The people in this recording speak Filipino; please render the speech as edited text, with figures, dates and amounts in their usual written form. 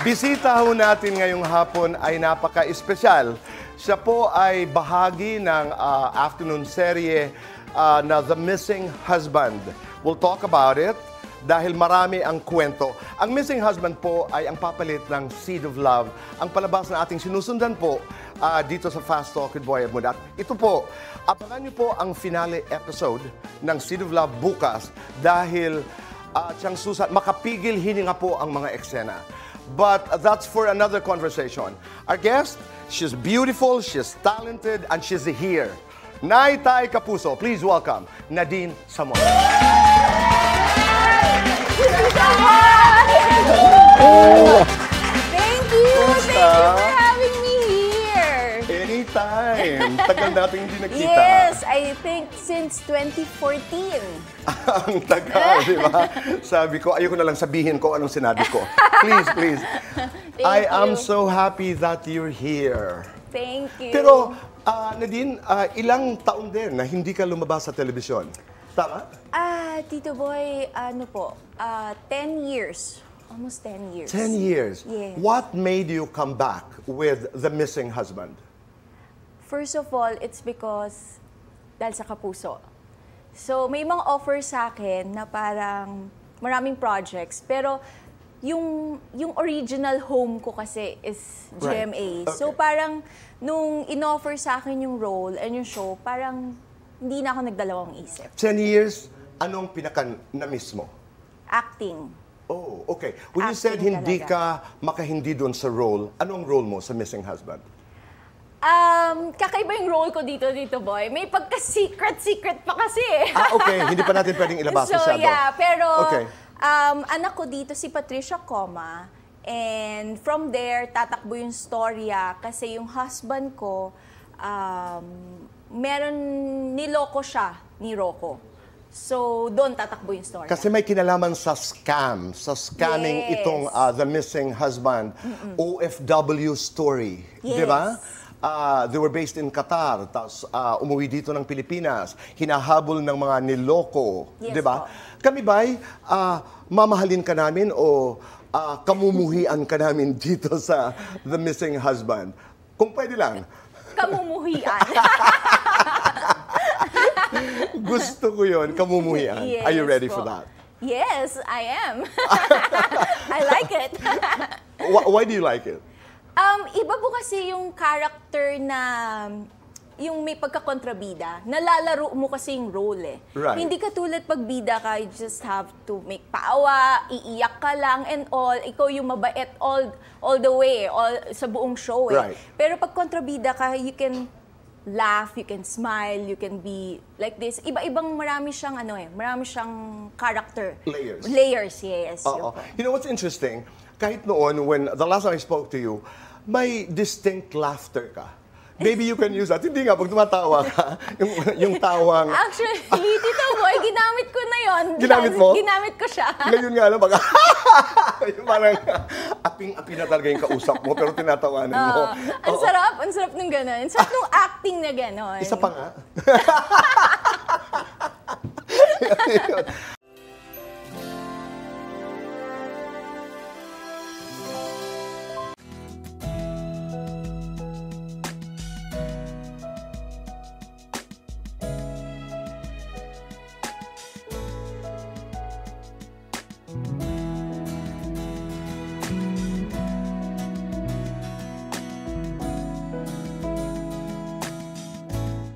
Bisita ho natin ngayong hapon ay napaka-espesyal. Siya po ay bahagi ng afternoon serye na The Missing Husband. We'll talk about it dahil marami ang kwento. Ang Missing Husband po ay ang papalit ng Seed of Love. Ang palabas na ating sinusundan po dito sa Fast Talk with Boy Edmund. At ito po, abangan niyo po ang finale episode ng Seed of Love bukas dahil siyang makapigil hininga po ang mga eksena. But that's for another conversation. Our guest, she's beautiful, she's talented, and she's here. Nay Tay Kapuso, please welcome Nadine Samon. Thank you for having me here. Anytime. Tagal natin hindi nagkita. Yes, I think since 2014. Ang tagal, di ba? Sabi ko, ayoko na lang sabihin ko anong sinabi ko. Please, please. I am so happy that you're here. Thank you. Pero, Nadine, ilang taon din na hindi ka lumabas sa telebisyon? Tama? Tito Boy, 10 years. Almost 10 years. 10 years. Yes. What made you come back with The Missing Husband? First of all, it's because dahil sa Kapuso. So, may mga offers sa akin na parang maraming projects. Pero, yung original home ko kasi is GMA. Right. Okay. So, parang nung in-offer sa akin yung role and yung show, parang hindi na ako nagdalawang isip. 10 years, anong pinaka-na-miss mo? Acting. Oh, okay. When you said Acting hindi talaga. ka makahindi doon sa role, anong role mo sa Missing Husband? Kakaiba yung role ko dito, Boy. May pagka-secret pa kasi eh. Okay. Hindi pa natin pwedeng ilabas So, masyado. yeah. Pero, Okay. anak ko dito si Patricia Coma. And from there, tatakbo yung storya. Kasi yung husband ko, niloko siya ni Rocco. So, doon tatakbo yung story. Kasi may kinalaman sa scam, sa scamming Yes. itong The Missing Husband, OFW story. Yes. Di ba? They were based in Qatar, tapos umuwi dito ng Pilipinas, hinahabol ng mga niloko. Yes, Di ba? po. Kami ba'y mamahalin ka namin o kamumuhian ka namin dito sa The Missing Husband? Kung pwede lang. Kamumuhian. Gusto ko yun, kamumuhian. Yes, Are you ready po. for that? Yes, I am. I like it. Why do you like it? Iba po kasi yung character na yung may pagkakontrabida, nalalaro mo kasi yung role eh. Right. Hindi ka tulad pag bida ka, you just have to make paawa, iiyak ka lang and all, ikaw yung mabait all the way, sa buong show eh. Right. Pero pag kontrabida ka, you can laugh, you can smile, you can be like this. Iba-ibang marami siyang character. Layers. Layers, yes. Oo. You know what's interesting? Kahit noon, when the last time I spoke to you, may distinct laughter ka. Maybe you can use that. Hindi nga, pag tumatawa ka, yung tawang... Actually, Tito Boy, ginamit ko na yon. Ginamit mo? Ginamit ko siya. Ngayon nga lang, yung parang aping-api na talaga yung kausap mo, pero tinatawanan mo. Ang sarap nung gano'n. Ang sarap nung acting na gano'n. Isa pa nga.